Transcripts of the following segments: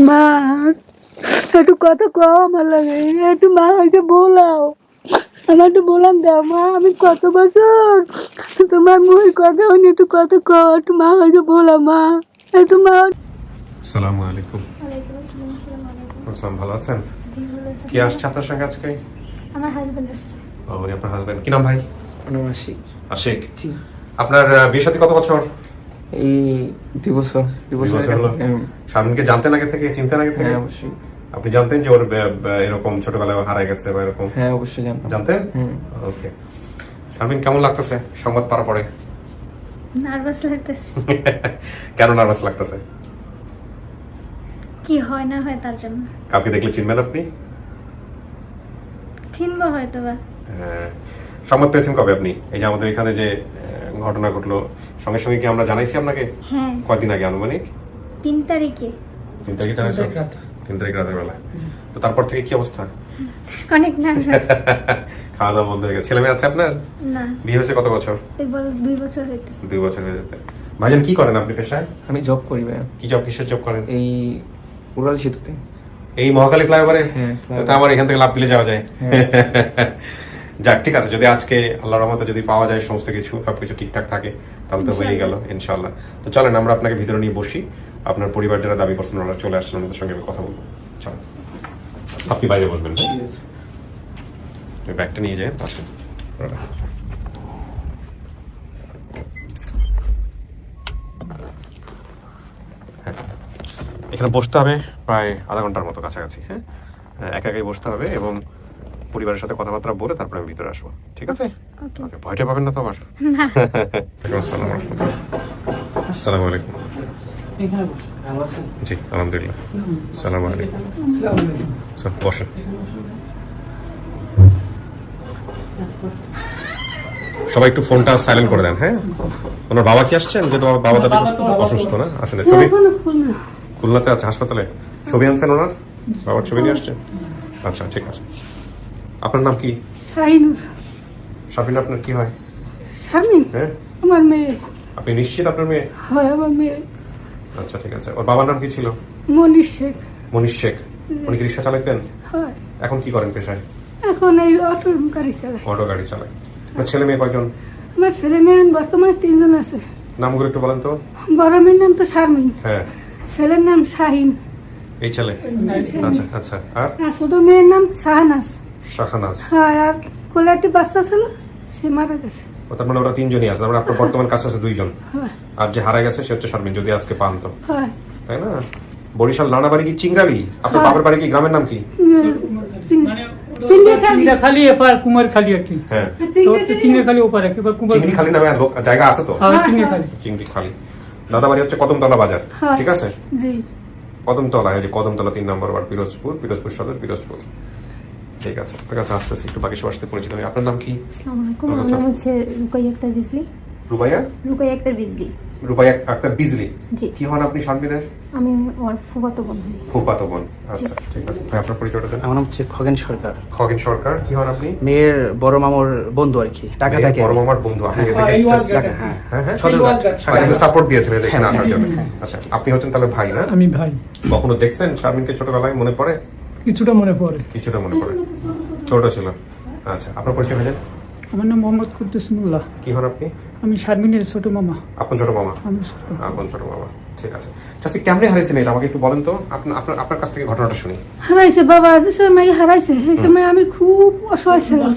মা একটু কথা কও আমার লাগে, একটু মা একটু বোলাও, আমার একটু বলান দাও মা। আমি কত বছর তোমার মুখের কথা হয়নি, একটু কথা কও, একটু মা একটু বোলাও মা, একটু মা। আসসালামু আলাইকুম। আসসালাম, ভালো আছেন? কি আসছে আপনার সঙ্গে আজকে? আমার হাজবেন্ড আসছে। ও, উনি আপনার হাজবেন্ড। কি নাম ভাই? আশিক। আশিক। আপনার বিয়ে সাথে কত বছর? এই 2 বছর। 2 বছর হলো। শারমিনকে জানতেন আগে থেকে, চিনতেন আগে থেকে? হ্যাঁ অবশ্যই। আপনি জানতেন যে ওর এরকম ছোটবেলায় হারায় গেছে বা এরকম? হ্যাঁ অবশ্যই জানতেন। ওকে। শারমিন কেমন লাগতেছে সংবাদ পাওয়ার পরে? নার্ভাস লাগতেছে। কেন নার্ভাস লাগতেছে? কি হয় না হয় তার জন্য। কাউকে দেখলে চিনবেন আপনি? চিনবো হয়তো বা। হ্যাঁ। সংবাদ পেয়েছেন কবে আপনি? এই যে আমাদের এখানে যে ঘটনা ঘটলো, সঙ্গে সঙ্গে কি আমরা জানাইছি আপনাকে? হ্যাঁ, কয়দিন আগে আনুমানিক? 3 তারিখে। 3 তারিখে জানাইছো? 3 তারিখ রাতের বেলা। তো তারপর থেকে কি অবস্থা? অনেক নার্ভাস। খাওয়া দাওয়া বন্ধ হয়ে গেছে। ছেলে মেয়ে আছে আপনার? না, বিয়ে হয়েছে কত বছর? এই বল 2 বছর হইতেছে। 2 বছর হয়ে যেতে। ভাইজান কি করেন আপনি পেশায়? আমি জব করি ভাই। কি জব, কিসের জব করেন? এই উড়াল সেতুতে। এই মহাখালী ফ্লাইওভারে? হ্যাঁ। তো আমার এখান থেকে লাভ দিলে যাওয়া যায়। যাক, ঠিক আছে, যদি আজকে আল্লাহর রহমতে যদি পাওয়া যায় সমস্ত কিছু, সবকিছু ঠিকঠাক থাকে, তাহলে তো হয়ে গেল ইনশাআল্লাহ। তো চলেন আমরা আপনাকে ভিতরে নিয়ে বসি। আপনার পরিবার যারা দাবি করছেন ওরা চলে আসছেন, আমাদের সঙ্গে আমি কথা বলবো। চলেন, আপনি বাইরে বসবেন। ব্যাগটা নিয়ে যায় আসুন। এখানে বসতে হবে প্রায় আধা ঘন্টার মতো কাছাকাছি। হ্যাঁ, একা একাই বসতে হবে এবং পরিবারের সাথে কথাবার্তা বলে তারপরে আমি ভিতরে আসবো, ঠিক আছে? ওকে, ভয়টা পাবেন না তো আবার? আসসালামু আলাইকুম। জি আলহামদুলিল্লাহ। আসসালামু আলাইকুম। স্যার বসেন। সবাই একটু ফোনটা সাইলেন্ট করে দেন। হ্যাঁ, ওনার বাবা কি আসছেন? যে বাবা দাবি অসুস্থ না? আসলে ছবি খুলনাতে আছে হাসপাতালে। ছবি আনছেন ওনার বাবার? ছবি নিয়ে আসছেন? আচ্ছা ঠিক আছে। আপনার নাম কি? শাহিনুর। শারমিন আপনার কি হয়? শারমিন হ্যাঁ, আমার মেয়ে। আপনি নিশ্চিত আপনার মেয়ে? হয় আমার মেয়ে। আচ্ছা ঠিক আছে। ওর বাবার নাম কি ছিল? মনীষ শেখ। মনীষ শেখ। উনি কি রিক্সা চালাতেন? হয়। এখন কি করেন পেশায়? এখন এই অটো গাড়ি চালায়। অটো গাড়ি চালায়। আপনার ছেলে মেয়ে কয়জন? আমার ছেলে মেয়ে বর্তমানে 3 জন আছে। নামগুলো একটু বলেন তো। বড় মেয়ের নাম তো শারমিন, হ্যাঁ। ছেলের নাম শাহিন। এই ছেলে? আচ্ছা আচ্ছা। আর আর ছোট মেয়ের নাম শাহনাজ। শাহানাজ। হ্যাঁ, আর কোলে একটি বাচ্চা ছিল, সে মারা গেছে। ও, তার মানে ওরা 3 জনই আছে। তারপরে আপনার বর্তমান কাছে আছে 2 জন। হয়। আর যে হারা গেছে সে হচ্ছে শারমিন, যদি আজকে পান তো, হয়। তাই না? বরিশাল নানা বাড়ি কি চিংড়ালি? আপনার বাবার বাড়ি কি গ্রামের নাম কি? খালি এপার কুমারখালী আর কি। হ্যাঁ, চিংড়িখালী ওপার আর কি, চিংড়ি খালি নামে জায়গা আছে তো? চিংড়িখালী। চিংড়ি খালি। দাদা বাড়ি হচ্ছে কদমতলা বাজার, হ্যাঁ। ঠিক আছে? জি। কদমতলা, এই যে কদমতলা 3 নম্বর ওয়ার্ড, পিরোজপুর সদর, পিরোজপুর। ঠিক আছে, আপনার কাছে আসতেছি, একটু বাকি সবার সাথে পরিচিত হই। আপনার নাম কি? আসসালামু আলাইকুম। আমার নাম হচ্ছে রুকাইয়া আক্তার বিজলি। রুবাইয়া? রুকাইয়া আক্তার বিজলি। রুবাইয়া আক্তার বিজলি। জি। কি হন আপনি শারমিনের? আমি ওর ফুফাতো বোন হই। ফুফাতো বোন। আচ্ছা ঠিক আছে। ভাই আপনার পরিচয়টা দেন। আমার নাম হচ্ছে খগেন সরকার। খগেন সরকার। কি হন আপনি? মেয়ের বড় মামুর বন্ধু আর কি, টাকা মেয়ের থাকে। বড় মামার বন্ধু। আপনি হ্যাঁ, এটাকে এই just ওয়াজ টাকা- হ্যাঁ হ্যাঁ হ্যাঁ সদরঘাট। আপনি সাপোর্ট দিয়েছেন এখানে আসার জন্য। আচ্ছা, আপনি হচ্ছেন তাহলে ভাই না? আমি ভাই। কখনো দেখছেন শারমিনকে ছোটবেলায়? মনে পড়ে? কিছুটা মনে পড়ে। কিছুটা মনে পড়ে। ছোট ছিল। আচ্ছা, আপনার পরিচয় ভাইজান? আমার নাম মোহাম্মদ কুদ্দুস মোল্লা। কি হন আপনি? আমি শারমিনের ছোট মামা। আপন ছোট মামা। আমি ছোট মামা। আপন ছোট মামা, ঠিক আছে। চাচি কেমনে হারাইছেন এটা আমাকে একটু বলেন তো। আপনার কাছ থেকে ঘটনাটা শুনি। হারাইছে বাবা, যে সময় হারাইছে সেই সময় আমি খুব অসহায় ছিলাম।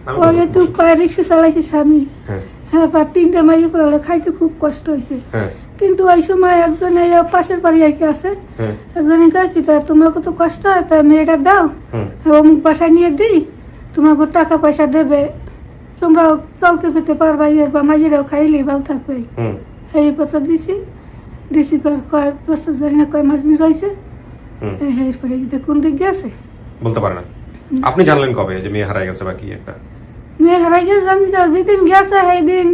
আমি ওই একটু পায়ে রিক্সা চালাইছে স্বামী। হ্যাঁ হ্যাঁ, 3টা মাইয়ে পড়ালে খাইতে খুব কষ্ট হয়েছে। হ্যাঁ কিন্তু ওই সময় একজন এই পাশের বাড়ি আর কি আছে, হ্যাঁ একজনে কয় কি তা তোমার কত কষ্ট হয়, তা মেয়েটা দাও এবং বাসায় নিয়ে দিই, তোমাকে টাকা পয়সা দেবে, তোমরা চলতে ফিরতে পারবা, ইয়ের বা মাইয়েরাও খাইলেই ভালো থাকবে। এই কথা দিছি পর কয় বছর জানি না কয় মাস নিয়ে রয়েছে। এরপরে কোন দিক গেছে বলতে পারে না। আপনি জানলেন কবে যে মেয়ে হারাই গেছে বা কি একটা? মেয়ে হারাই গেছে জানি না, যেদিন গেছে সেই দিন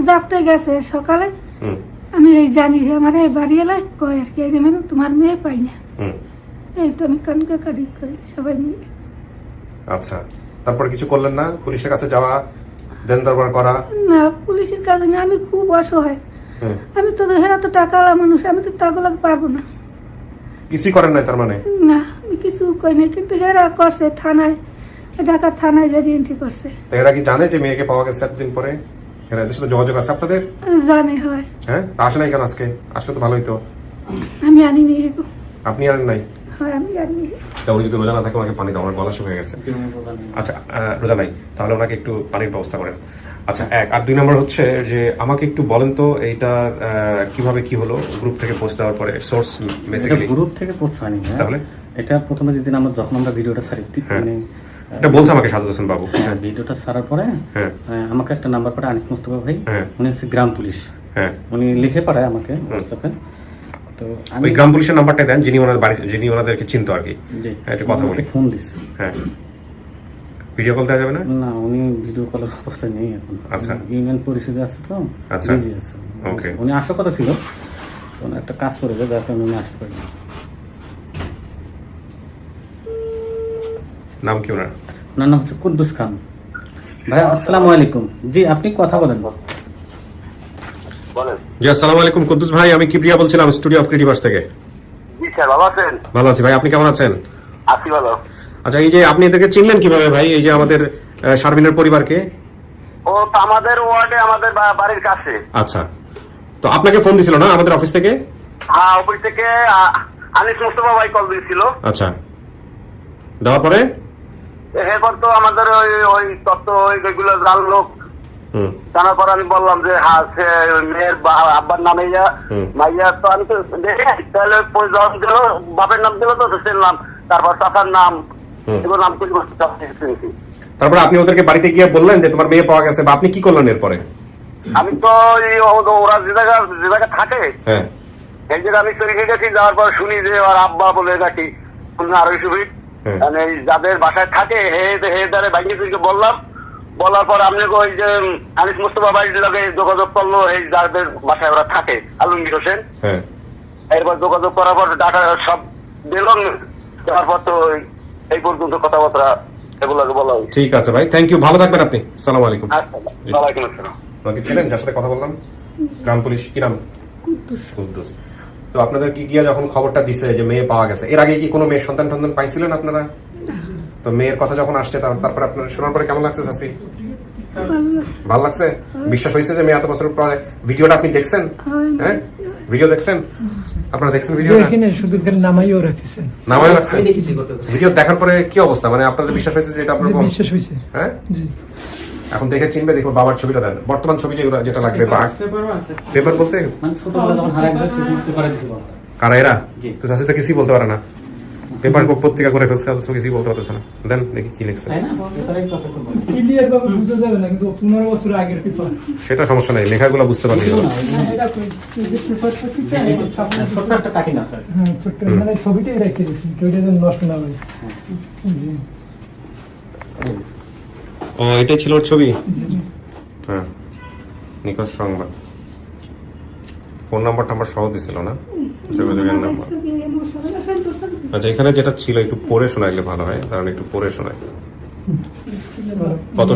রাত্রে গেছে, সকালে আমি এই জানি আমার এই বাড়ি এলাই কয় আর কি, মানে তোমার মেয়ে পাই না। এই তো আমি কানকা কাটি করি সবাই মিলে। আচ্ছা, তারপরে কিছু করলেন না? পুলিশের কাছে যাওয়া, দেন দরবার করা? না, পুলিশের কাছে না, আমি খুব অসহায়। আমি তো হেরা তো টাকাওয়ালা মানুষ, আমি তো টাকাগুলো পারবো না। কিছুই করেন নাই তার মানে? না আমি কিছু কই নাই, কিন্তু হেরা করছে থানায়, ঢাকা থানায় যে এন্ট্রি করছে। তো এরা কি জানে যে মেয়েকে পাওয়া গেছে এতদিন পরে? এরা এদের সাথে যোগাযোগ আছে আপনাদের? জানে হয়। হ্যাঁ, তা আসে নাই কেন আজকে? আসলে তো ভালোই তো। আমি আনিনি এগো। আপনি আনেন নাই? হয় আমি আনিনি। তা উনি যদি রোজা না থাকে ওনাকে পানি দাও, আমার গলা শুকিয়ে গেছে। আচ্ছা, রোজা নাই, তাহলে ওনাকে একটু পানির ব্যবস্থা করেন। আচ্ছা, এক আর 2 নম্বর হচ্ছে যে আমাকে একটু বলেন তো এইটা কিভাবে কি হলো গ্রুপ থেকে পোস্ট দেওয়ার পরে? সোর্স বেসিক্যালি গ্রুপ থেকে পোস্ট হয়নি। হ্যাঁ, তাহলে এটা প্রথমে যেদিন যখন আমরা ভিডিওটা ছাড়ি, হ্যাঁ। মানে এটা বলছে আমাকে সাদুল হোসেন বাবু। হ্যাঁ, ভিডিওটা ছাড়ার পরে হ্যাঁ। আমাকে একটা নাম্বার পাঠায় আনিস মুস্তফা ভাই। হ্যাঁ। উনি হচ্ছে গ্রাম পুলিশ। হ্যাঁ, উনি লিখে পাঠায় আমাকে হোয়াটসঅ্যাপে। তো আমি ওই গ্রাম পুলিশের নাম্বারটা দেন যিনি ওনার বাড়ি, যিনি ওনাদেরকে চিনতো আর কি। জি, হ্যাঁ, একটু কথা বলি। ফোন দিচ্ছি। হ্যাঁ, ভিডিও কল দেওয়া যাবে না? না, উনি ভিডিও কলের অবস্থায় নেই এখন। আচ্ছা। ইউনিয়ন পরিষদে আছে তো, আচ্ছা। বিজি আছে। ওকে। উনি আসার কথা ছিল, তো উনি একটা কাজ করে যার কারণে উনি আসতে পারেন। নাম কি ওনার? ওনার নাম হচ্ছে কুদ্দুস খান। ভাই আসসালামু আলাইকুম। জি, আপনি কথা বলেন। জি, আসসালামু আলাইকুম কুদ্দুস ভাই, আমি কিবরিয়া বলছিলাম স্টুডিও অফ ক্রিয়েটিভার্স থেকে। জি স্যার, ভালো আছেন? ভালো আছি ভাই, আপনি কেমন আছেন? আছি ভালো। আচ্ছা, এই যে আপনি এদেরকে চিনলেন কিভাবে ভাই, এই যে আমাদের শারমিনের পরিবারকে? ও তো আমাদের ওয়ার্ডে, আমাদের বাড়ির কাছে। আচ্ছা, তো আপনাকে ফোন দিছিল না আমাদের অফিস থেকে? হ্যাঁ, অফিস থেকে আনিস মুস্তফা ভাই কল দিয়েছিল। আচ্ছা, দেওয়ার পরে? এরপর তো আমাদের ওই তত্ত্ব ওইগুলো জানলো। হুম। জানার পর আমি বললাম যে হ্যাঁ, সে মেয়ের আব্বার নামে মাইয়া, তো আমি তো দেখে তাহলে যখন দিল বাপের নাম দিল, তো সে নাম, তারপর চাচার নাম, এগুলো নাম করে শুনেছি। তারপরে আপনি ওদেরকে বাড়িতে গিয়ে বললেন যে তোমার মেয়ে পাওয়া গেছে, বা আপনি কি করলেন এরপরে? আমি তো ওরা যে জায়গায় থাকে, হ্যাঁ। এক জায়গায় আমি চলে গেছি, যাওয়ার পর শুনি যে ওর আব্বা বলে নাকি 250 ফিট, হ্যাঁ। মানে যাদের বাসায় থাকে হে দ্বারে বাইকে থেকে বললাম। বলার পর আপনি ওই যে আনিস মুস্তফা বাড়ির লোকে যোগাযোগ করলো, এই যাদের বাসায় ওরা থাকে, আলমগীর হোসেন। হ্যাঁ। এরপর যোগাযোগ করার পর ডাটা সব দিলাম, দেওয়ার পর তো এই পর্যন্ত কথাবার্তা এগুলোকে বলা হয়েছে। ঠিক আছে ভাই, থ্যাংক ইউ, ভালো থাকবেন আপনি। আসসালামু আলাইকুম। ওয়ালাইকুম আসসালাম। আমাকে ছিলেন যার সাথে কথা বললাম, গ্রাম পুলিশ, কি নাম? কুদ্দুস। তো আপনাদের কি গিয়া যখন খবরটা দিছে যে মেয়ে পাওয়া গেছে, এর আগে কি কোনো মেয়ের সন্তান টন্তান পাইছিলেন আপনারা? তো মেয়ের কথা যখন আসছে তারপরে আপনার শোনার পরে কেমন লাগছে চাচি? ভালো লাগছে? বিশ্বাস হয়েছে যে মেয়ে এত বছর পরে? ভিডিওটা আপনি দেখছেন? হ্যাঁ, ভিডিও দেখছেন? আপনারা দেখছেন ভিডিওটা? এখানে শুধু নামাইও রাখতেছেন। নামায় লাগছে? আমি দেখেছি গত ভিডিও দেখার পরে কি অবস্থা, মানে আপনাদের বিশ্বাস হয়েছে যে এটা আপনার যে বোন? বিশ্বাস হয়েছে। হ্যাঁ, জি। এখন দেখে চিনবে, দেখো বাবার ছবিটা দেন, বর্তমান ছবি যেটা লাগবে, বা পেপারও আছে। পেপার বলতে মানে ছোটবেলা যখন হারাই গেল, সেই সময় পেপারে দিছিল। কারা এরা? জি। তো চাষি তো কিছুই বলতে পারে না, পেপার পত্রিকা করে ফেলছে, অথচ কিছুই বলতে পারতেছে না। দেন দেখি কি লিখছে। তাই না? পেপারেই কথা তো বলে। ক্লিয়ার ভাবে বোঝা যাবে না, কিন্তু 15 বছর আগের পেপার। সেটা সমস্যা নেই, লেখাগুলো বুঝতে পারলি। এটা পেপারটা কি ছোট্ট একটা কাটিং আছে। হ্যাঁ, ছোট্ট মানে ছবিটাই রেখে দিয়েছি, ওইটা যেন নষ্ট না হয়। জি। ও, এটাই ছিল ওর ছবি। হ্যাঁ, নিখোঁজ সংবাদ। ফোন নাম্বারটা আমার সহ দিছিল না, যোগাযোগের নাম্বার। আচ্ছা, এখানে যেটা ছিল একটু পড়ে শোনাইলে ভালো হয়, কারণ একটু পড়ে শোনাই। কত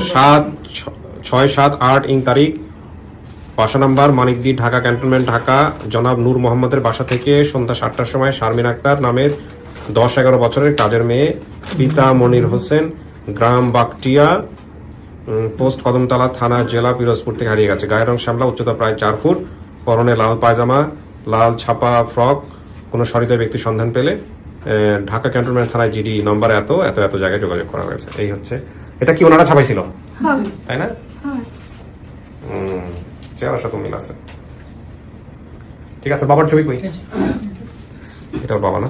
6-7-8 তারিখ, বাসা নাম্বার মানিকদি, ঢাকা ক্যান্টনমেন্ট, ঢাকা। জনাব নূর মোহাম্মদের বাসা থেকে সন্ধ্যা 7টার সময় শারমিন আক্তার নামের 10-11 বছরের কাজের মেয়ে, পিতা মনির হোসেন, গ্রাম বাকটিয়া, পোস্ট কদমতলা, থানা জেলা পিরোজপুর থেকে হারিয়ে গেছে। গায়ের রং শ্যামলা, উচ্চতা প্রায় 4 ফুট, পরনে লাল পায়জামা, লাল ছাপা ফ্রক। কোনো সহৃদয় ব্যক্তির সন্ধান পেলে ঢাকা ক্যান্টনমেন্ট থানায় জিডি নম্বর এত এত এত জায়গায় যোগাযোগ করা হয়েছে। এই হচ্ছে, এটা কি ওনারা ছাপাইছিল তাই না? চেহারা সাথে মিল আছে। ঠিক আছে, বাবার ছবি কই? এটা ওর বাবা না?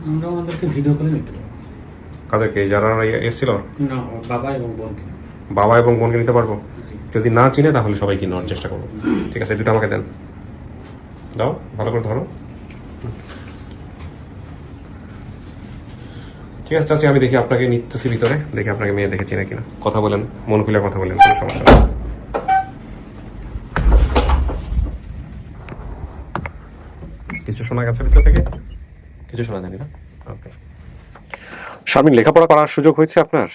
আমরা আমাদেরকে ভিডিও করে নিতে পারবো। কাদেরকে? যারা এসেছিল? না, ওর বাবা এবং বোনকে। বাবা এবং বোনকে নিতে পারবো? যদি না চিনে তাহলে সবাইকে নেওয়ার চেষ্টা করবো। ঠিক আছে, দুটো আমাকে দেন, দাও, ভালো করে ধরো। ঠিক আছে চাচি, আমি দেখি আপনাকে নিতেছি ভিতরে, দেখি আপনাকে মেয়ে দেখে চিনে কিনা। কথা বলেন, মন খুলে কথা বলেন, কোনো সমস্যা নেই। কিছু শোনা গেছে ভিতর থেকে? কিছু শোনা জানি না। ওকে, শারমিন, লেখাপড়া করার সুযোগ হয়েছে আপনার?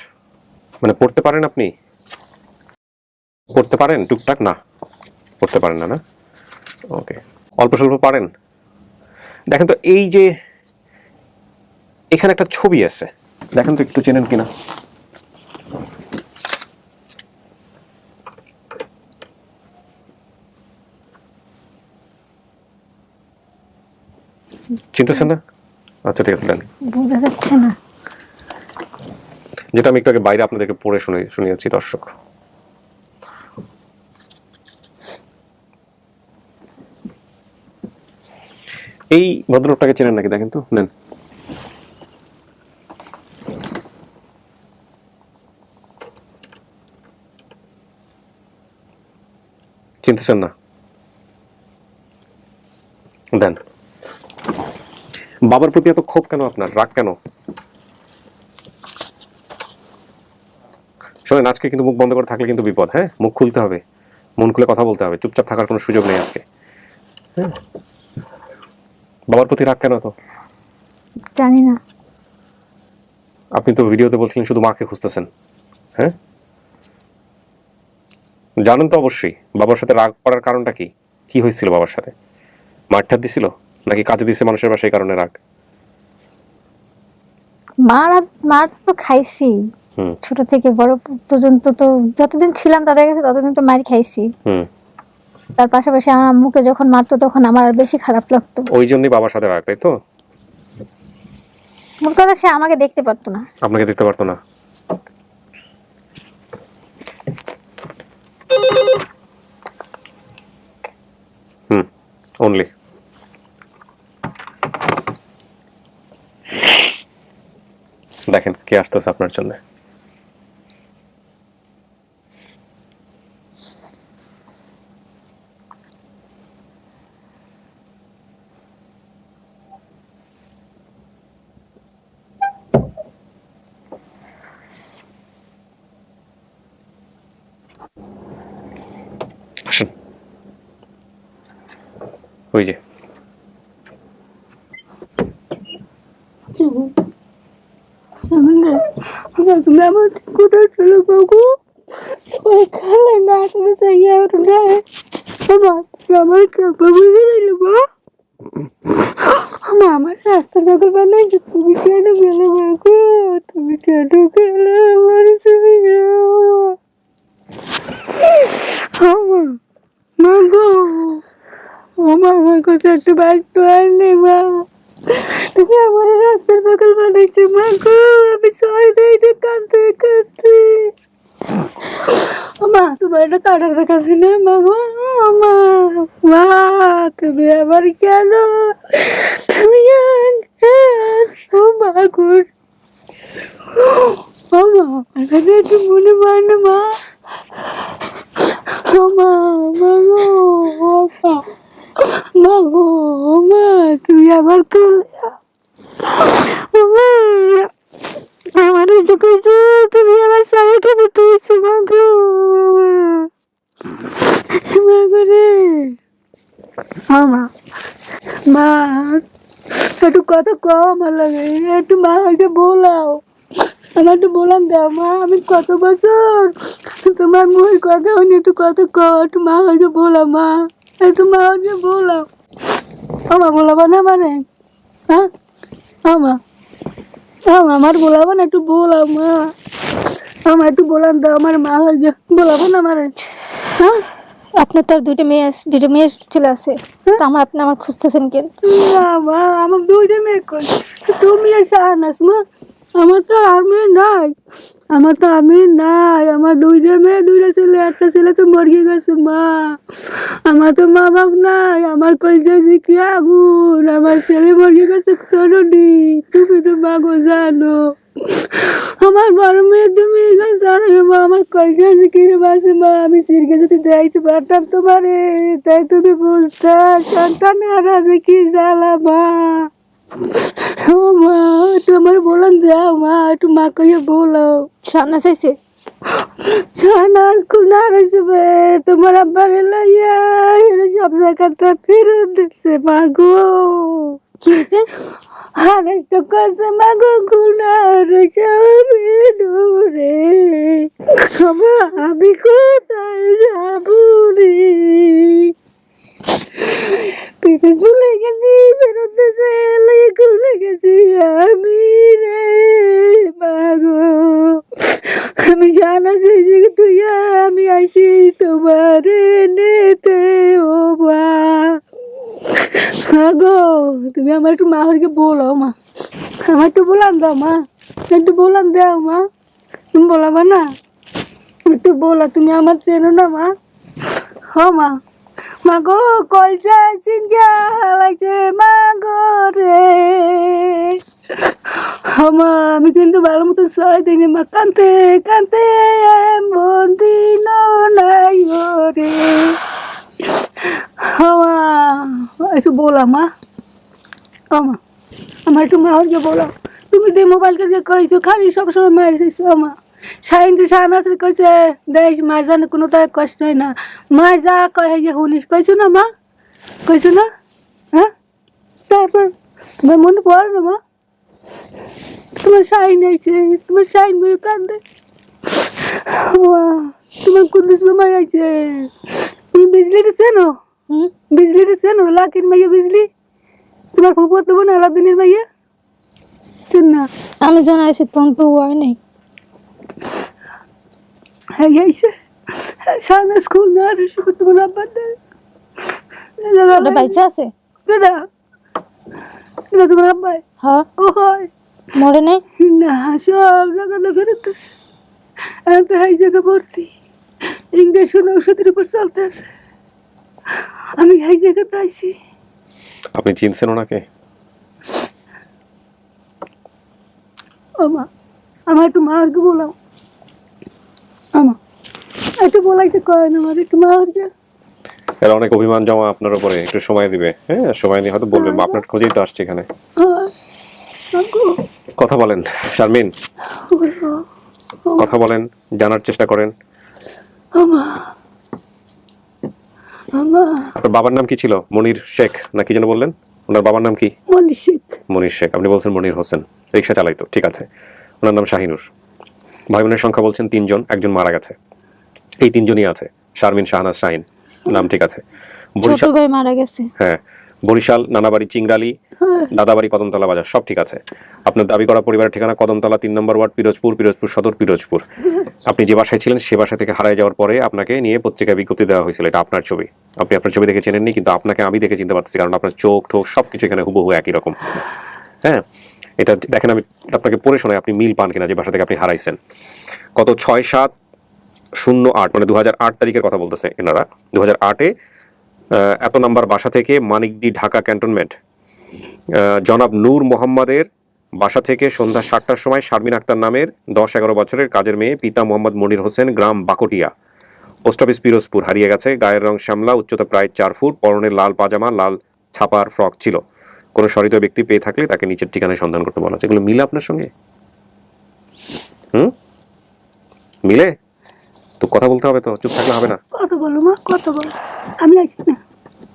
মানে পড়তে পারেন আপনি? পড়তে পারেন টুকটাক? না, পড়তে পারেন না, না? ওকে, অল্প স্বল্প পারেন? দেখেন তো এই যে এখানে একটা ছবি আছে, দেখেন তো একটু চেনেন কিনা। চিনতেছেন না? আচ্ছা ঠিক আছে দেন। বোঝা যাচ্ছে না। যেটা আমি একটু আগে বাইরে আপনাদেরকে পড়ে শুনিয়েছি দর্শক। এই ভদ্রলোকটাকে চেনেন নাকি দেখেন তো, নেন। চিনতেছেন না? দেন। বাবার প্রতি এত ক্ষোভ কেন আপনার, রাগ কেন? শোনেন, আজকে কিন্তু মুখ বন্ধ করে থাকলে কিন্তু বিপদ। হ্যাঁ, মুখ খুলতে হবে, মন খুলে কথা বলতে হবে, চুপচাপ থাকার কোনো সুযোগ নেই আজকে। হ্যাঁ, বাবার প্রতি রাগ কেন তো? জানি না। আপনি তো ভিডিওতে বলছিলেন শুধু মাকে খুঁজতেছেন। হ্যাঁ, জানেন তো অবশ্যই বাবার সাথে রাগ করার কারণটা কি? কি হয়েছিল বাবার সাথে? মারঠার দিছিল নাকি কাজে দিছে মানুষের বাসায়, এই কারণে রাগ? মার তো খাইছি ছোট থেকে বড় পর্যন্ত, তো যতদিন ছিলাম তাদের কাছে ততদিন তো মার খাইছি। তার পাশাপাশি আমার আম্মুকে যখন মারতো তখন আমার আর বেশি খারাপ লাগতো। ওই জন্যই বাবার সাথে রাগ, তাই তো? মোট কথা সে আমাকে দেখতে পারতো না। আপনাকে দেখতে পারতো না? অনলি দেখেন কে আসতেছে আপনার জন্য। আসেন, ওই যে তুমি আমার কোথায় চলে বাবু, ওই খালে না তুমি চাইয়া ওঠে আমার বাবু গেলে বা আমার রাস্তার পাগল বানাইছে। তুমি কেন গেলে বাবু, তুমি কেন গেলে আমার ছবি মা মা গো, মা আমার কাছে একটু বাঁচতে পারলে মা, তুমি আমার রাস্তার পাগল বানাইছো মা গো, আমি সবাই দেখে কাঁদতে কাঁদতে। মা তোমার একটা কাটার দেখাচ্ছি না মা গো, মা মা তুমি আবার কেন, তুমি ও মা গো, ও মা আমার কাছে একটু মনে পড়ে না মা, ও মা মা গো, ও মা মা গো, মা তুমি আবার করলে আমার তুমি আমার সবাইকে তুলছো মা গো, মা গো রে, মা মা একটু কথা কও আমার লাগে, একটু মাকে বলাও, আমার একটু বলান দাও মা, আমি কত বছর তোমার মুখের কথা হয়নি, একটু কথা কও, একটু মাকে বলাও মা, একটু মাকে বলাও। আমার বলাবো না মানে, হ্যাঁ আমা আমার বলাবো না, একটু বলাও মা, আমার একটু বলান দাও, আমার মা বলাবো না মানে, হ্যাঁ আপনার তার দুইটা মেয়ে ছেলে আছে, তো আপনি আমার খুঁজতেছেন কেন? না মা, আমার দুইটা মেয়ে কই, তুমি শাহানাস মা, আমার তো আর মেয়ে নাই, আমার তো আর মেয়ে নাই, আমার দুইটা মেয়ে দুইটা ছেলে, একটা ছেলে তো মরে গেছে মা, আমার তো মা বাপ নাই, আমার কইছে কি আগুন, আমার ছেলে মরে গেছে ছোটটি, তুমি তো মা গো জানো, আমার বড় মেয়ে তুমি জানো মা, আমার কইছে কি রে বাসে মা, আমি সিরকে যদি যাইতে পারতাম তোমারে, তাই তুমি বুঝতা সন্তান হারা যে কি জ্বালা মা, ও মা একটু আমার বলান যাও মা, একটু মা কইয়া বলো। সান্না চাইছে সানা স্কুল না আসবে, তোমার আব্বার লাইয়া সব জায়গাটা ফেরত দিচ্ছে মা গো, কি হয়েছে? আরেষ্ট করছে মা গো, গুনার রে, আমি কোথায় যাবো রে, তুই তো ভুলে গেছি ফেরত দিতে ভুলে গেছি আমি রে মাগো আমি জানা সেই জায়গা তুই আমি আইছি তোমার নেতে ও বা মাগো তুমি আমার একটু মা হরিকে বলো মা আমার একটু বলান দাও মা একটু বলান দাও মা তুমি বলাবা না একটু বলো তুমি আমার চেনো না মা হ মা মাগো কলসা চিনকা লাগছে মাগো রে মা আমি কিন্তু ভালো মতো সহায় দিইনি মা কানতে কানতে এমন দিন নাই রে মা একটু বলা মা মা আমার একটু মা হরকে বলো তুমি যে মোবাইলটা যে কইছো খালি সবসময় মারি দিছো মা সাইন্টি শাহনাজের কইছে দেখ মার জানে কোনো তার কষ্ট হয় না মা যা কয় শুনিস কইছো না মা কইছো না হ্যাঁ তারপর তোমার মনে পড়ে না মা তোমার শাইন আইছে তোমার শাইন বই কান্দে তোমার কুদ্দুস মামা আইছে তুমি বিজলিটা চেনো বিজলিটা চেনো লাকির মাইয়া বিজলি তোমার খবর দেবো না আলাদিনের মাইয়া চেন না আমি জানাইছি তখন তো হয় নাই হ্যাঁ আইছে সামনে স্কুল না আর সে তোমার আব্বা দেয় ওটা বাইচা আছে কেডা কেডা তোমার আব্বা হ্যাঁ ও হয় মরে নাই না সব জায়গাটা বেরোতেছে আমি তো হাই জায়গা ভর্তি ইংরেজ ঔষধের উপর চলতে আছে আমি হাই জায়গাতে আইছি আপনি চিনছেন ওনাকে? আমা আমার একটু মারকে বলাও আমা একটু বলাইতে কয় না আমার একটু মারকে এর অনেক অভিমান জমা আপনার উপরে, একটু সময় দিবে। হ্যাঁ সময় নিয়ে হয়তো বলবেন, আপনার খোঁজেই তো আসছে এখানে। কথা বলেন শারমিন, কথা বলেন, জানার চেষ্টা করেন। আমা আমা আপনার বাবার নাম কি ছিল? মনির শেখ না কি যেন বললেন? ওনার বাবার নাম কি? মনির শেখ। মনির শেখ। আপনি বলছেন মনির হোসেন, রিক্সা চালাইতো, ঠিক আছে। ওনার নাম শাহিনুর। ভাই বোনের সংখ্যা বলছেন 3 জন, একজন মারা গেছে। এই 3 জনই আছে, শারমিন, শাহনাজ, শাহিন নাম ঠিক আছে। ছোট ভাই মারা গেছে। হ্যাঁ, বরিশাল, নানাবাড়ি, চিংড়ালি, দাদাবাড়ি, কদমতলা বাজার, সব ঠিক আছে। আপনার দাবি করা পরিবারের ঠিকানা কদমতলা 3 নম্বর ওয়ার্ড, পিরোজপুর, পিরোজপুর সদর, পিরোজপুর। আপনি যে বাসায় ছিলেন সে বাসা থেকে হারিয়ে যাওয়ার পরে আপনাকে নিয়ে পত্রিকায় বিজ্ঞপ্তি দেওয়া হয়েছিল। এটা আপনার ছবি, আপনি আপনার ছবি দেখে চেনেননি, কিন্তু আপনাকে আমি দেখে চিনতে পারছি, কারণ আপনার চোখ ঠোক সবকিছু এখানে হুবহু একই রকম। হ্যাঁ, এটা দেখেন, আমি আপনাকে পড়ে শোনাই, আপনি মিল পান কিনা যে বাসা থেকে আপনি হারাইছেন। কত 6/7/08 মানে 2008 তারিখের কথা বলতেছে এনারা। 2008-এ এত নাম্বার বাসা থেকে মানিকদি, ঢাকা ক্যান্টনমেন্ট, জনাব নূর মোহাম্মদের বাসা থেকে সন্ধ্যা 7টার সময় শারমিন আক্তার নামের 10-11 বছরের কাজের মেয়ে, পিতা মোহাম্মদ মনির হোসেন, গ্রাম বাকটিয়া, পোস্ট অফিস পিরোজপুর, হারিয়ে গেছে। গায়ের রং শ্যামলা, উচ্চতা প্রায় 4 ফুট, পরনে লাল পাজামা, লাল ছাপার ফ্রক ছিল। কোনো সহৃদয় ব্যক্তি পেয়ে থাকলে তাকে নিচের ঠিকানায় সন্ধান করতে বলা আছে। এগুলো মিলে আপনার সঙ্গে? মিলে তো কথা বলতে হবে, তো চুপ থাকলে হবে না। কথা বলো মা, কথা বলো। আমি আইছি না,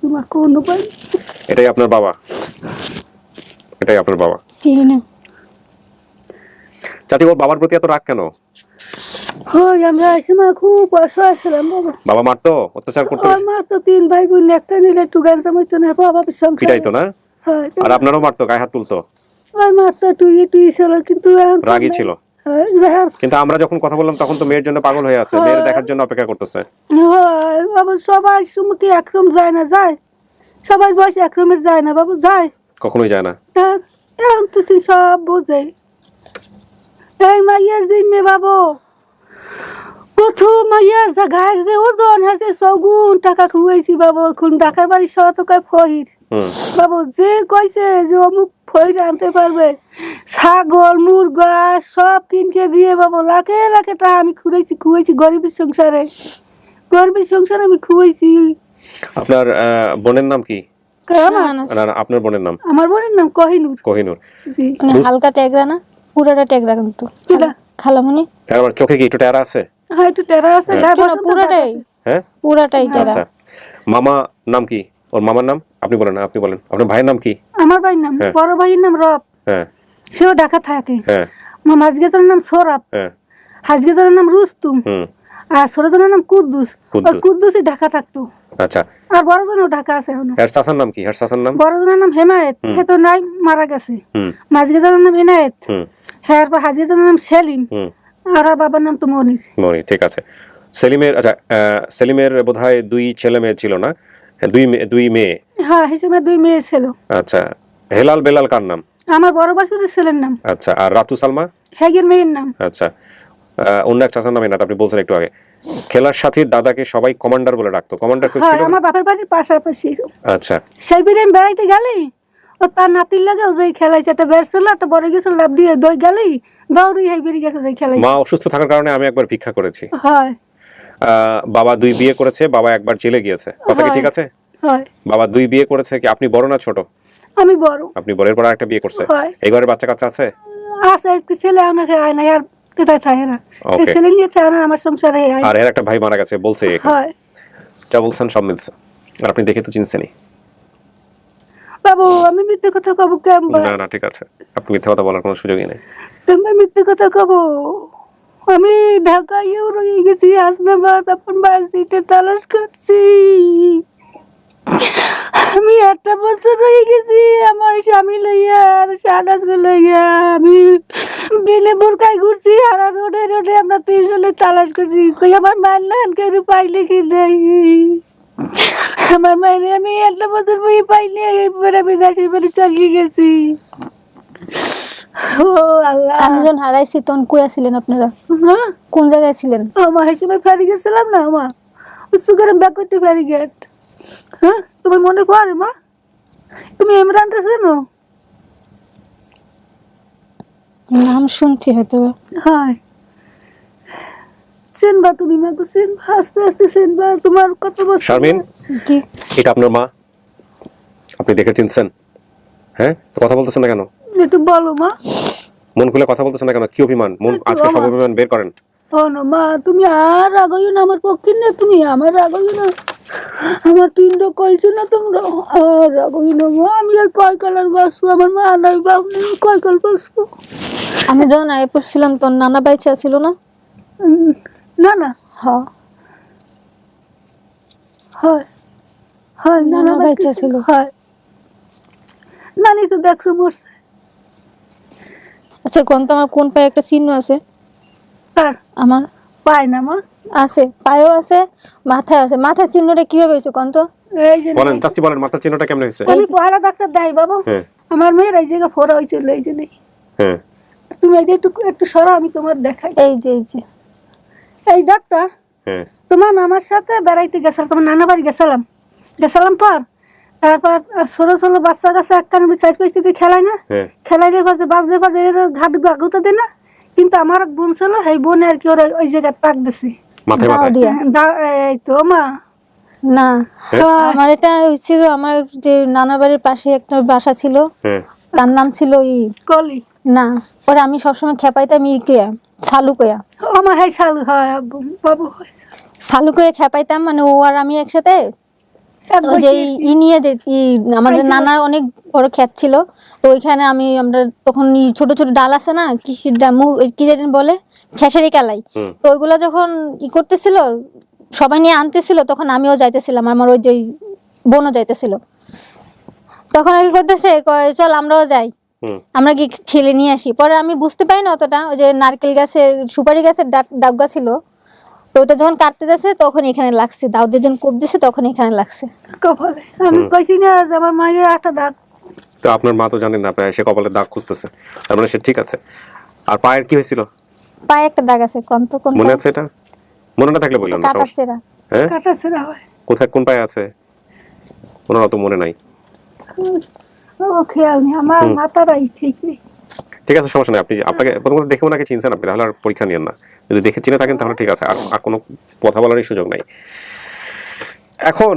তোমার কোন উপায়? এটাই আপনার বাবা, এটাই আপনার বাবা। চিনি না। চাচি, ওর বাবার প্রতি এত রাগ কেন? হই আমরা আইছি মা, খুব অসহায় ছিলাম বাবা। বাবা মারতো, অত্যাচার করতো, আমার তো 3 ভাই বোন, একটা নিলে একটু গাঞ্জা মইতো না, বাবা সংসার পিটাইতো না? হয়। আর আপনারও মারতো, গায়ে হাত তুলতো? ওই মা তো টুই ছিল, কিন্তু এখন তো রাগী নাই। ছিল। হয়, যাই হোক। কিন্তু আমরা যখন কথা বললাম তখন তো মেয়ের জন্য পাগল হয়ে আছে, মেয়ের দেখার জন্য অপেক্ষা করতেছে। হয় বাবা, সবাই সুমুখী একরম যায় না, যায় সবাই বয়স একরমের যায় না বাবু, যায় কখনোই যায় না। এখন তো সে সব বোঝে। এই মাইয়ার জিম্মে বাবু, প্রথম মাইয়ার যা ঘাস যে ওজন আছে 100 গুণ টাকা খুয়াইছি বাবু। এখন ঢাকার বাড়ি শতকায় ফহির বাবু, যে কইছে যে অমুক ফহির আনতে পারবে, ছাগল মুরগা সব কিনকে দিয়ে বাবু, লাখে লাখে টাকা আমি খুয়াইছি গরিবের সংসারে, গরিবের সংসারে আমি খুয়াইছি। আপনার বোনের নাম কি? শাহনাজ। না, আপনার বোনের নাম? আমার বোনের নাম কোহিনুর। কোহিনুর। জি। মানে হালকা টেগরা না, পুরাটা টেগরা কিন্তু। কিলা? খালামণি। আর আমার চোখে কি একটু টেরা আছে? হ্যাঁ একটু টেরা আছে, গায়ে একটু না, বসন্ত পুরাটাই। আছে। হ্যাঁ, পুরাটাই টেরা। আচ্ছা। মামা নাম কি? ওর মামার নাম আপনি বলেন না, আপনি বলেন। আপনার ভাইয়ের নাম কি? আমার ভাইয়ের নাম, হ্যাঁ। বড় ভাইয়ের নাম রব, হ্যাঁ সেও ঢাকা থাকে। হ্যাঁ আমার মাঝগেজনের নাম সোরাব, হ্যাঁ। হাজগেজনের নাম রুস্তুম, হুম। আর ছোটজনের নাম কুদ্দুস। কুদ্দুস। ওই কুদ্দুসই ঢাকা থাকতো। আচ্ছা, আর বড়জনও ঢাকা আছে এখনো। হের চাচার নাম কি? হের চাচার নাম? বড়জনের নাম হেমায়েত, হে তো নাই, মারা গেছে। মাঝগেজনের নাম এনায়েত, হ্যাঁ হাজিজনের নাম সেলিম, আর বাবার নাম তো মনির। মনি, ঠিক আছে। সেলিমের, আচ্ছা সেলিমের বোধহয় 2 ছেলে মেয়ে ছিল না? হ্যাঁ, 2 মেয়ে। হ্যাঁ, হিসেবে 2 মেয়ে ছিল। আচ্ছা, হেলাল বেলাল কার নাম? আমার বড় বাসুরের ছেলের নাম। আচ্ছা, আর রাতু সালমা? হ্যাগের মেয়ের নাম। আচ্ছা, অন্য এক চাচার নাম এনায়েত, আপনি বলছেন একটু আগে। খেলার সাথীর দাদাকে সবাই কমান্ডার বলে ডাকতো, কমান্ডার কেউ হ্যাঁ, ছিল? আমার বাপের বাড়ির পাশাপাশি। আচ্ছা, সেই বিরে আমি বেড়াইতে গেলেই ও তার নাতির লাগে ও যে খেলাইছে, একটা বেড় ছিল, একটা বড় গেছিল, লাভ দিয়ে দই গেলেই দৌড়ি হাই বেরিয়ে গেছে যে খেলাই। মা অসুস্থ থাকার কারণে আমি একবার ভিক্ষা করেছি। হয় বাবা 2 বিয়ে করেছে, বাবা একবার জেলে গিয়েছে, কথা কি ঠিক আছে? হয়। বাবা 2 বিয়ে করেছে, কি আপনি বড় না ছোট? আমি বড়। আপনি বড়, এরপর একটা বিয়ে করছে। হয়। এই ঘরে বাচ্চা কাচ্চা আছে? আছে একটু ছেলে, আমাকে আয় না আর কোথায় থাকে না, এই Okay. ছেলে নিয়ে থাকে না আমার সংসারে আয়। আর এর একটা ভাই মারা গেছে বলছে এখানে। হয় যা বলছেন সব মিলছে, আর আপনি দেখে তো চিনছেনই। বাবু, আমি মিথ্যে কথা কব কেমন? না না, ঠিক আছে, আপনি মিথ্যা কথা বলার কোনো সুযোগই নেই। তুমি মিথ্যে কথা কব? আমি ঢাকায়ও রয়ে গেছি, হাসনাবাদ আপন বাড়িতে তালাশ করছি। আমি 1টা বছর রয়ে গেছি আমার স্বামী লইয়া আর সানাস লইয়া। আমি বিলে বোরকায় ঘুরছি, আর রোডে রোডে আমরা 3 জনে তালাশ করছি। কই আমার মায়ের লান কেউ পাইলে কি দেয়? আমার মায়ের আমি 1টা বছর বই পাইনি, এরপরে আমি দেশের বাড়ি চলে গেছি। ও আল্লাহ, আমি যখন হারাইছি তখন কই ছিলেন আপনারা? হ্যাঁ, কোন জায়গায় ছিলেন? আমার হিসেবে ফেরি গেছিলাম না, মা সুগার ব্যাক করতে ফেরি গেট। হ্যাঁ, তোমার মনে পড়ে মা? তুমি ইমরানটা চেনো? নাম শুনছি হয়তো। হয়, চেনবা তুমি মা, তো চেনবা, আস্তে আস্তে চেনবা। তোমার কত বছর? শারমিন, জি। এটা আপনার মা, আপনি দেখে চিনছেন? হ্যাঁ, তো কথা বলতেছেন না কেন? একটু বলো মা। মন খুলে কথা বলতেছেন না কেন? কি অভিমান? মন আজকে সব অভিমান বের করেন। ও না মা, তুমি আর রাগইও না আমার পক্ষে, না তুমি আমার রাগইও না। আমার 3টা কইছো না তোমরা, আর রাগইও না মা। আমি আর কয় কালার বাসবো? আমার মা নাই, বাপ নেই, কয় কাল বাসবো? আমি যখন আগে পড়ছিলাম তখন নানা বাইচা ছিল না? না না, হ্যাঁ, হয় হয়, নানা নানা বাচ্চা বাচ্চা ছিল। ছিল। হয়, নানি তো দেখছো মরছে। আচ্ছা কোন, তোমার কোন পায়ে একটা চিহ্ন আছে? তার আমার পায় না মা, আছে, পায়েও আছে, মাথায় আছে। মাথার চিহ্নটা কিভাবে হয়েছে কোন তো? এই যে বলেন চাচি, বলেন মাথার চিহ্নটা কেমন হয়েছে? আমি পয়লা ডাক্তার দেয় বাবা, হ্যাঁ আমার মেয়ের এই জায়গা ফোড়া হয়েছিল, এই যে নেই। হ্যাঁ তুমি এই যে একটু একটু সরো, আমি তোমার দেখাই। এই যে এই যে এই ডাক্তার, হ্যাঁ তোমার আমার সাথে বেড়াইতে গেছিলাম, তোমার নানা বাড়ি গেছিলাম পর তারপর ছোট ছোট বাচ্চা কাছে একখানে 4-5টি খেলায় না, হ্যাঁ খেলাইলে বাজে বাজতে বাজে ঘাত গাগুতে দেয় না। কিন্তু আমার এক বোন ছিল, এই বোন আর কি ওরা ওই জায়গায় টাক দিছে। মাথায় দাও মাথায় দিয়া। এই তো মা, না, হ্যাঁ। আমার এটা হয়েছিল, আমার যে নানা বাড়ির পাশে একটা বাসা ছিল, হ্যাঁ তার নাম ছিল কলি। না, পরে আমি সবসময় খেপাইতাম সালুকয়া। ও মা, হ্যাঁ চালু হয় আব্বু, বাবু হয়েছে সালুকয়া খেপাইতাম, মানে ও আর আমি একসাথে এক ওই যে বছর। ই নিয়ে যে আমাদের খাইছিল। নানার অনেক বড় ক্ষেত ছিল, তো ওইখানে আমরা তখন ছোট ছোট ডাল আছে না, কৃষির কি জানি বলে, খেসারি কালাই, তো ওইগুলা যখন করতেছিল সবাই নিয়ে আনতেছিল, তখন আমিও যাইতেছিলাম, আমার ওই যে বোনও যাইতেছিল। তখন আর কি করতেছে, কয় চল আমরাও যাই, আমরা কি খেলে নিয়ে আসি। পরে আমি বুঝতে পারি না অতটা, ওই যে নারকেল গাছের সুপারি গাছের ডাগা ছিল, তো ওটা যখন কাটতে যাচ্ছে তখন এখানে লাগছে, দাউদের যখন কোপ দিছে তখন এখানে লাগছে। কপালে আমি কইছি না যে আমার মায়ের একটা দাঁত। তো আপনার মা তো জানেন না আপনার সে কপালে দাগ খুঁজতেছে, তার মানে সে ঠিক আছে। আর পায়ের কি হয়েছিল? পায়ে একটা দাগ আছে, কোন মনে আছে? এটা মনে না থাকলে বললাম না, কাটার সমস্যা। চেরা। হ্যাঁ, কাটা ছেঁড়া হয়। কোথায় কোন পায়ে আছে ওনার অত মনে নাই। ও খেয়াল নেই, আমার মাথাটাই ঠিক নেই। ঠিক আছে, সমস্যা নেই। আপনি আপনাকে প্রথমত দেখে ওনাকে চিনছেন আপনি, তাহলে আর পরীক্ষা নিয়েন না। যদি দেখে চিনে থাকেন তাহলে ঠিক আছে, আর কোনো কথা বলারই সুযোগ নাই। এখন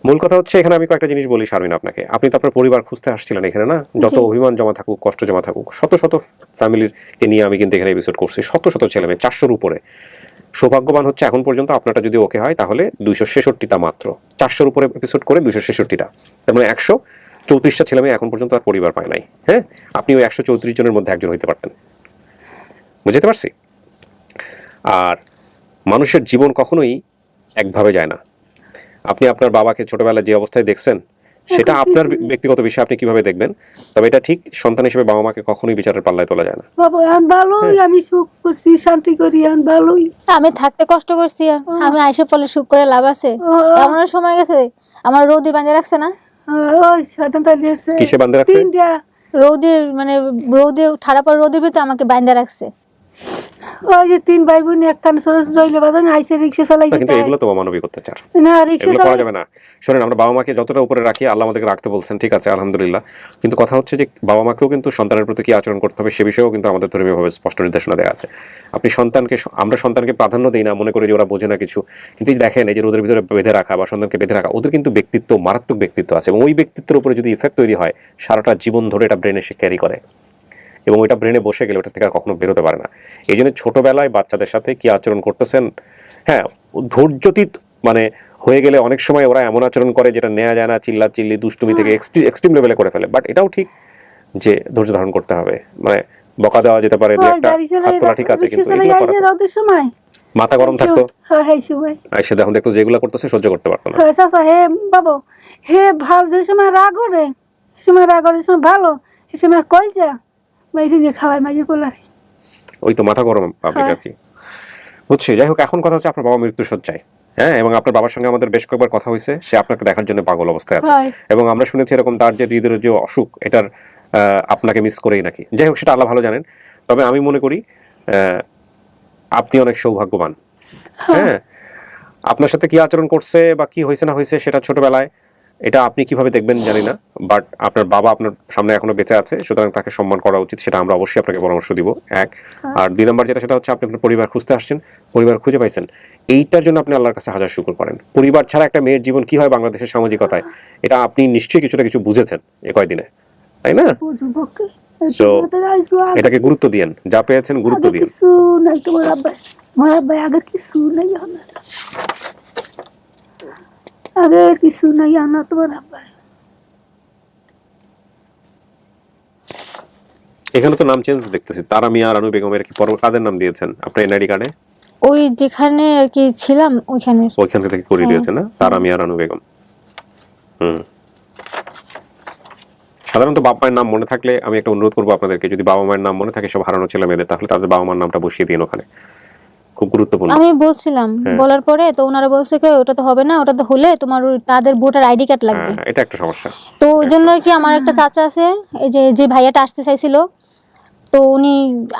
মূল কথা হচ্ছে, এখানে আমি কয়েকটা জিনিস বলি শারমিন আপনাকে। আপনি তো আপনার পরিবার খুঁজতে আসছিলেন এখানে না? যত অভিমান জমা থাকুক, কষ্ট জমা থাকুক, শত শত ফ্যামিলিকে নিয়ে আমি কিন্তু এখানে এপিসোড করছি, শত শত ছেলে মেয়ে, 400-র উপরে। সৌভাগ্যবান হচ্ছে এখন পর্যন্ত আপনারটা যদি ওকে হয় তাহলে 266টা মাত্র, 400-র উপরে এপিসোড করে 266টা, তার মানে 134টা ছেলে মেয়ে এখন পর্যন্ত আর পরিবার পায় নাই। হ্যাঁ, আপনি ওই 134 জনের মধ্যে একজন হইতে পারতেন, বুঝতে পারছি। আর মানুষের জীবন কখনোই একভাবে যায় না। আপনি আপনার বাবাকে ছোটবেলায় যে অবস্থায় দেখছেন সেটা আপনার ব্যক্তিগত বিষয়, আপনি কিভাবে দেখবেন। তবে এটা ঠিক, সন্তান হিসেবে বাবা মাকে কখনোই বিচারের পাল্লায় তোলা যায় না। বাবা আমি ভালোই, আমি সুখ করছি, শান্তি করি, আমি ভালোই। আমি থাকতে কষ্ট করছি, আমি আইসে পড়লে সুখ করে লাভ আছে? এমন সময় গেছে আমার রৌদি বাঁধে রাখছে না, ওই স্বাধীনতা দিয়েছে কিসে বান্ধে রাখছে? তিনটা রৌদির মানে রৌদি ঠাড়া পর রৌদির ভিতরে আমাকে বাঁধে রাখছে। ওই যে 3 ভাই বোন একখান সরস রইলে বাদান আইসে রিক্সা চালাইছে, কিন্তু এগুলো তো অমানবিক অত্যাচার, না রিক্সা এগুলো করা চালাই যাবে না। শোনেন, আমরা বাবা মাকে যতটা উপরে রাখি, আল্লাহ আমাদেরকে রাখতে বলছেন, ঠিক আছে আলহামদুলিল্লাহ, কিন্তু কথা হচ্ছে যে বাবা মাকেও কিন্তু সন্তানের প্রতি কি আচরণ করতে হবে সে বিষয়েও কিন্তু আমাদের ধর্মীয়ভাবে স্পষ্ট নির্দেশনা দেওয়া আছে। আপনি আমরা সন্তানকে প্রাধান্য দিই না, মনে করি যে ওরা বোঝে না কিছু, কিন্তু এই দেখেন এই যে ওদের ভিতরে বেঁধে রাখা বা সন্তানকে বেঁধে রাখা, ওদের কিন্তু ব্যক্তিত্ব, মারাত্মক ব্যক্তিত্ব আছে, এবং ওই ব্যক্তিত্বের উপরে যদি ইফেক্ট তৈরি হয় সারাটা জীবন ধরে এটা ব্রেনে সে ক্যারি করে, এবং ওইটা ব্রেনে বসে গেলে ওটা থেকে আর কখনো বেরোতে পারে না। এই জন্য ছোটবেলায় বাচ্চাদের সাথে কি আচরণ করতেছেন, হ্যাঁ ধৈর্যতীত মানে হয়ে গেলে অনেক সময় ওরা এমন আচরণ করে যেটা নেওয়া যায় না, চিল্লা চিল্লি দুষ্টুমি থেকে এক্সট্রিম লেভেলে করে ফেলে। বাট এটাও ঠিক যে ধৈর্য ধারণ করতে হবে, মানে বকা দেওয়া যেতে পারে, দু একটা হাত তোলা ঠিক আছে, কিন্তু এগুলো করা রোদের সময় মাথা গরম থাকতো, হ্যাঁ সময় আইসা দেখুন দেখতো যেগুলো করতেছে সহ্য করতে পারতো না। হ্যাঁ চাচা হে বাবু হে ভাল, যে সময় রাগ ওরে সে সময় রাগ ওরে, সময় ভালো এ সময় কলজা বাইরে দিয়ে খাওয়ায় মাঝে পোলারে, ওই তো মাথা গরম পাবলিক আর কি, বুঝছি। যাই হোক, এখন কথা হচ্ছে আপনার বাবা মৃত্যু সজ্জায়, হ্যাঁ, এবং আপনার বাবার সঙ্গে আমাদের বেশ কয়েকবার কথা হয়েছে, সে আপনাকে দেখার জন্য পাগল অবস্থায় আছে, এবং আমরা শুনেছি এরকম তার যে হৃদয়ের যে অসুখ, এটার আপনাকে মিস করেই নাকি। যাই হোক, সেটা আল্লাহ ভালো জানেন। তবে আমি মনে করি আপনি অনেক সৌভাগ্যবান, হ্যাঁ। আপনার সাথে কি আচরণ করছে বা কি হয়েছে না হয়েছে সেটা ছোটবেলায়, এটা আপনি কিভাবে দেখবেন জানি না, বাট আপনার বাবা আপনার সামনে এখনো বেঁচে আছে, সুতরাং তাকে সম্মান করা উচিত, সেটা আমরা অবশ্যই আপনাকে পরামর্শ দিব, এক। আর 2 নম্বর যেটা, সেটা হচ্ছে আপনি আপনার পরিবার খুঁজতে আসছেন, পরিবার খুঁজে পাইছেন, এইটার জন্য আপনি আল্লাহর কাছে হাজার শুকর করেন। পরিবার ছাড়া একটা মেয়ের জীবন কি হয় বাংলাদেশের সামাজিকতায়, এটা আপনি নিশ্চয়ই কিছুটা কিছু বুঝেছেন এ কয়দিনে, তাই না? So, এটাকে গুরুত্ব দিয়েন, যা পেয়েছেন গুরুত্ব দিয়েন। কিছু নাই তোমার আব্বাই, আমার আব্বাই আগে কিছু নাই, আগে কিছু নাই আনা তোমার আব্বাই। এখানে তো নাম চেঞ্জ দেখতেছি, তারা মিয়া রানু বেগমের কি পর কাদের নাম দিয়েছেন আপনার এনআইডি কার্ডে? ওই যেখানে আর কি ছিলাম ওইখান থেকে করে দিয়েছেন না, তারা মিয়া রানু বেগম। সাধারণত বাবা মায়ের নাম মনে থাকলে আমি একটা অনুরোধ করবো আপনাদেরকে, যদি বাবা মায়ের নাম মনে থাকে সব হারানো ছেলে মেয়েদের, তাহলে তাদের বাবা মার নামটা বসিয়ে দিন ওখানে, খুব গুরুত্বপূর্ণ। আমি বলছিলাম, বলার পরে তো ওনারা বলছে কি ওটা তো হবে না, ওটা তো হলে তোমার তাদের ভোটার আইডি কার্ড লাগবে, এটা একটা সমস্যা। তো ওই জন্য আর কি আমার একটা চাচা আছে, এই যে ভাইয়াটা আসতে চাইছিল, তো উনি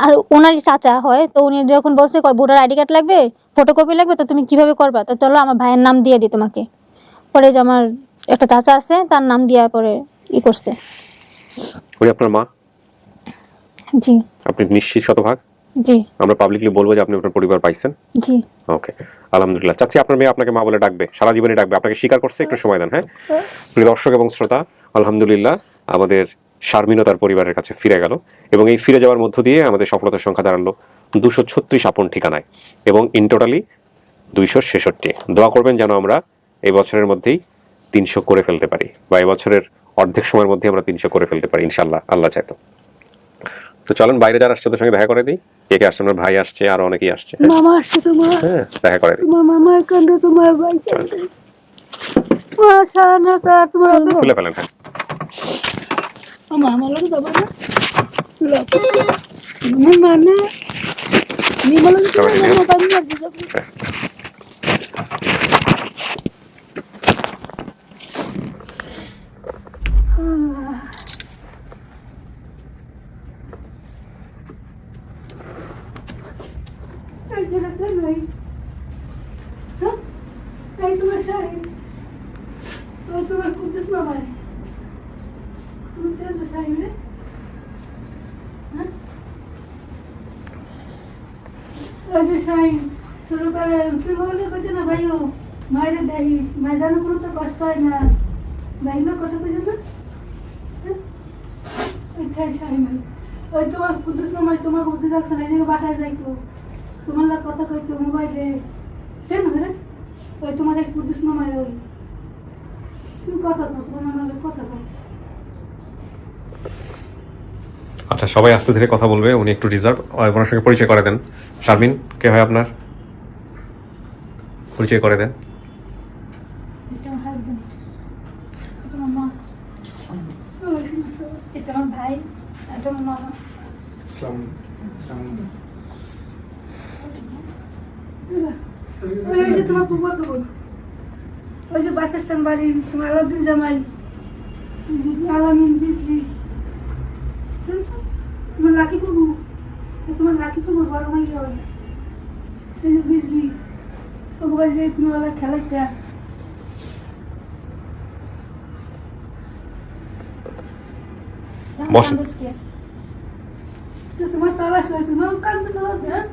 আর ওনারই চাচা হয়, তো উনি যখন বলছে ভোটার আইডি কার্ড লাগবে, ফটোকপি লাগবে, তো তুমি কিভাবে করবা, তো চলো আমার ভাইয়ের নাম দিয়ে দিই তোমাকে। পরে যে আমার একটা চাচা আছে তার নাম দিয়া পরে করছে। ওই আপনার মা? জি। আপনি নিশ্চিত শতভাগ? জি। আমরা পাবলিকলি বলবো যে আপনি আপনার পরিবার পাইছেন? জি। ওকে, আলহামদুলিল্লাহ। চাচ্ছি আপনার মেয়ে আপনাকে মা বলে ডাকবে, সারা জীবনে ডাকবে, আপনাকে স্বীকার করছে, একটু সময় দেন। হ্যাঁ প্রিয় দর্শক এবং শ্রোতা, আলহামদুলিল্লাহ আমাদের শারমিনও তার পরিবারের কাছে ফিরে গেল, এবং এই ফিরে যাওয়ার মধ্য দিয়ে আমাদের সফলতার সংখ্যা দাঁড়ালো 236 আপন ঠিকানায়, এবং ইন টোটালি 266। দোয়া করবেন যেন আমরা এই বছরের মধ্যেই 300 করে ফেলতে পারি, বা এই বছরের অর্ধেক সময়ের মধ্যে আমরা 300 করে ফেলতে পারি ইনশাল্লাহ, আল্লাহ চাইতো। তো চলেন বাইরে যারা আসছে ওদের সঙ্গে দেখা করে দিই। কে কে আসছে? আমার ভাই আসছে, আর অনেকেই আসছে। মামা আসছে তোমার, হ্যাঁ দেখা করে দিই। তোমার মামা কান্দে, তোমার ভাই কান্দে, তোমার খুলে ফেলেন। হ্যাঁ মামা লোক যাবা না মানে তোমার কুদ্দুস মামা, তুমি চেয়েছো শাহিন রে, হ্যাঁ ওই যে শাহিন শুরু করে তুই বলে কইতে না ভাইও মায়েরে দেখিস, মায়ের জানো কোনো তো কষ্ট হয় না, ভাই না কথা কইছে না, ওইটাই শাহিন। ওই তোমার কুদ্দুস মামা তোমার বুদ্ধি রাখছে না, এদিকে বাসায় যাইতো, তোমার লাগ কথা কইতো মোবাইলে, সে না রে ওই তোমার এক কুদ্দুস মামা, ওই তুমি কথা কো, তোমার মামার কথা কো। আচ্ছা, সবাই আস্তে ধীরে কথা বলবে, উনি একটু রিজার্ভ। ওনার সঙ্গে পরিচয় করে দেন। শারমিন কে হয় আপনার? পরিচয় করে দেন। এটা আমার মামা। ওই যে তোমার কুকুর তো বোন, ওই যে বাস স্ট্যান্ড বাড়ি, তোমার আলাদিন জামাই, আলামিন বিজলি, শুনছো? তোমার লাকি বাবু, তোমার লাকি বাবু বড় মাই হয়, সেই যে বিজলি, ওকে বাড়ি যে তুমি ওলা খেলাইতে। বসেন। তোমার তালাশ হয়েছে, মা কান্দে না হবে, হ্যাঁ?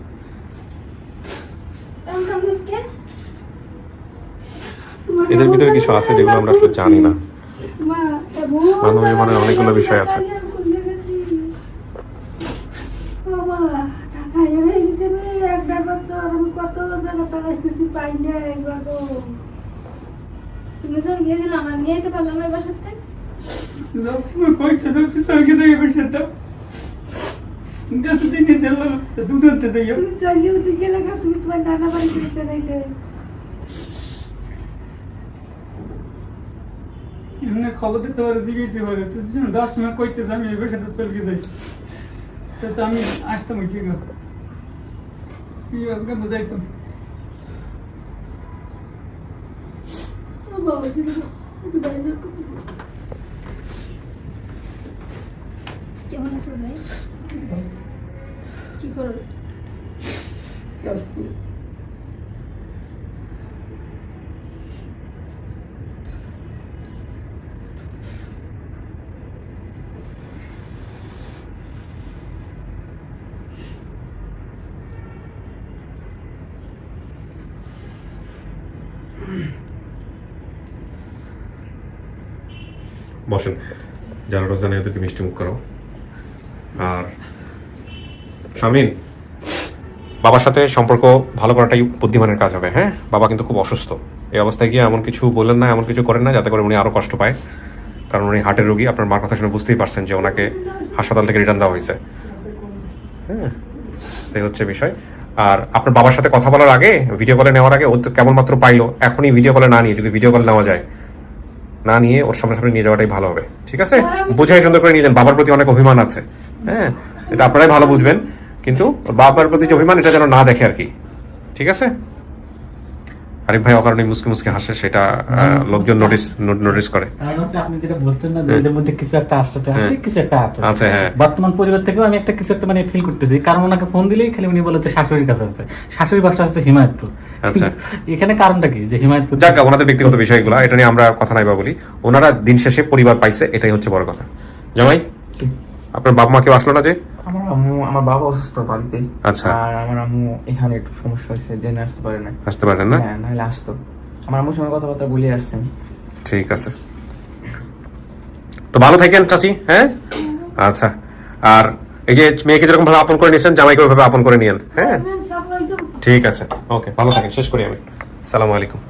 এদের ভিতরে কিছু আছে যেগুলো আমরা আসলে জানি না। মানবীয় মনের অনেকগুলো বিষয় আছে। তুমি যখন গিয়েছিলে আমার নিয়ে যেতে পারলাম না এবার সাথে তুমি তোমার নানা বাড়ি যেতে নাইলে এমনি খবর দিতে পারে দিকে যেতে পারে, তুই 10 সময় কইতে আমি এই বিষয়টা চলকে যাই, তো আমি আসতাম ঠিক আছে, কি আজকে যাইতাম। কেমন আছো ভাই? কি করছ? বসেন, যারা রোজা নেই ওদেরকে মিষ্টি মুখ করো। আর শামিন, বাবার সাথে সম্পর্ক ভালো করাটাই বুদ্ধিমানের কাজ হবে। হ্যাঁ, বাবা কিন্তু খুব অসুস্থ, এই অবস্থায় গিয়ে এমন কিছু বললেন না, এমন কিছু করেন না যাতে করে উনি আরো কষ্ট পায়, কারণ উনি হার্টের রোগী। আপনার মার কথা শুনে বুঝতেই পারছেন যে ওনাকে হাসপাতাল থেকে রিটার্ন দেওয়া হয়েছে। হ্যাঁ, সেই হচ্ছে বিষয়। আর আপনার বাবার সাথে কথা বলার আগে, ভিডিও কলে নেওয়ার আগে, ও তো কেমন মাত্র পাইলো, এখনই ভিডিও কলে না নিয়ে, যদি ভিডিও কল নেওয়া যায় না নিয়ে ওর সামনে নিয়ে যাওয়াটাই ভালো হবে। ঠিক আছে, বুঝাই সুন্দর করে নিয়ে যান। বাবার প্রতি অনেক অভিমান আছে, হ্যাঁ, এটা আপনারাই ভালো বুঝবেন, কিন্তু ওর বাবার প্রতি যে অভিমান এটা যেন না দেখে আর কি। ঠিক আছে? আরিফ ভাই অকারণে মুসকে মুসকে হাসে, সেটা লোকজন নোটিস করে। কারণ হচ্ছে আপনি যেটা বলছেন না যে এদের মধ্যে কিছু একটা আসছে, কিছু একটা আছে, হ্যাঁ। বর্তমান পরিবার থেকেও আমি একটা কিছু একটা মানে ফিল করতেছি, কারণ ওনাকে ফোন দিলেই খালি উনি বলে যে শাশুড়ির কাছে আছে, শাশুড়ির বাসা হচ্ছে হিমায়তপুর। আচ্ছা, এখানে কারণটা কি যে হিমায়তপুর? যাক, ওনাদের ব্যক্তিগত বিষয়গুলো, এটা নিয়ে আমরা কথা নাই বা বলি। ওনারা দিন শেষে পরিবার পাইছে, এটাই হচ্ছে বড় কথা। জামাই, আপনার বাবা মা কেউ আসলো না যে? আমার আম্মু, আমার বাবা অসুস্থ বাড়িতে। আচ্ছা। আর আমার আম্মু এখানে একটু সমস্যা হয়েছে, জেনে আসতে পারে না। আসতে পারেন না? হ্যাঁ, নাহলে আসতো। আমার আম্মুর সঙ্গে কথাবার্তা বলে আসছেন। ঠিক আছে, তো ভালো থাকেন চাচি। হ্যাঁ, আচ্ছা। আর এই যে মেয়েকে যেরকম ভাবে আপন করে নিয়েছেন, জামাইকে ওইভাবে আপন করে নিয়েন। হ্যাঁ, ঠিক আছে, ওকে, ভালো থাকেন। শেষ করি আমি। আসসালামু আলাইকুম।